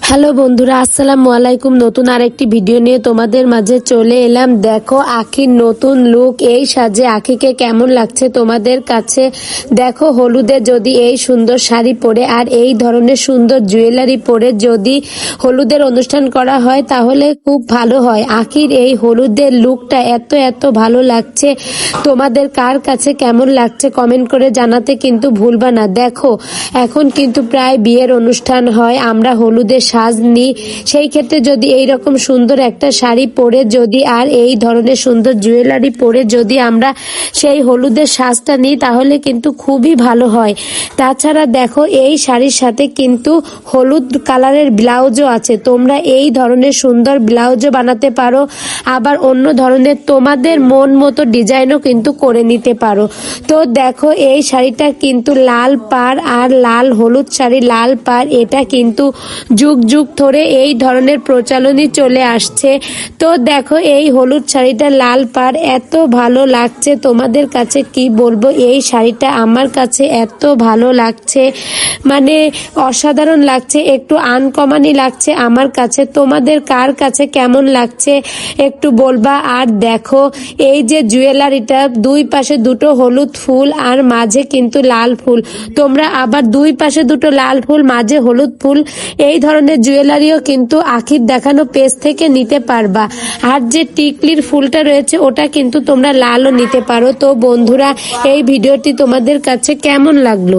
Hello বন্ধুরা, আসসালামু আলাইকুম। নতুন আরেকটি ভিডিও নিয়ে তোমাদের মাঝে চলে এলাম। দেখো আখির নতুন লুক, এই সাজে আখিকে কেমন লাগছে তোমাদের কাছে। দেখো হলুদে যদি এই সুন্দর শাড়ি পরে আর এই ধরনের সুন্দর জুয়েলারি পরে যদি হলুদের অনুষ্ঠান করা হয় তাহলে খুব ভালো হয়। আখির এই হলুদের লুকটা এত ভালো লাগছে। তোমাদের কার কাছে কেমন লাগছে কমেন্ট করে জানাতে কিন্তু ভুলবা না। দেখো এখন কিন্তু প্রায় বিয়ের অনুষ্ঠান হয়, আমরা হলুদের সাজ নিই। সেই ক্ষেত্রে যদি এই রকম সুন্দর একটা শাড়ি পরে যদি আর এই ধরনের সুন্দর জুয়েলারি পরে যদি আমরা সেই হলুদের সাজটা নিই তাহলে কিন্তু খুবই ভালো হয়। তাছাড়া দেখো এই শাড়ির সাথে কিন্তু হলুদ কালারের ব্লাউজও আছে। তোমরা এই ধরনের সুন্দর ব্লাউজও বানাতে পারো, আবার অন্য ধরনের তোমাদের মন মতো ডিজাইনও কিন্তু করে নিতে পারো। তো দেখো এই শাড়িটা কিন্তু লাল পাড় আর লাল হলুদ শাড়ি, লাল পাড় এটা কিন্তু যুগ ধরে এই ধরনের প্রচলনই চলে আসছে। তো দেখো এই হলুদ শাড়িটা লাল পাড় এত ভালো লাগছে, তোমাদের কাছে কি বলবো। এই শাড়িটা আমার কাছে এত ভালো লাগছে, মানে অসাধারণ লাগছে, একটু আনকমনই লাগছে আমার কাছে। তোমাদের কার কাছে কেমন লাগছে একটু বলবা। আর দেখো এই যে জুয়েলারিটা, দুই পাশে দুটো হলুদ ফুল আর মাঝে কিন্তু লাল ফুল। তোমরা আবার দুই পাশে দুটো লাল ফুল মাঝে হলুদ ফুল এই ধরনের জুয়েলারিও কিন্তু আখির দেখানো পেজ থেকে নিতে পারবা। আর যে টিকলির ফুলটা রয়েছে ওটা কিন্তু তোমরা লালও নিতে পারো। তো বন্ধুরা এই ভিডিওটি তোমাদের কাছে কেমন লাগলো?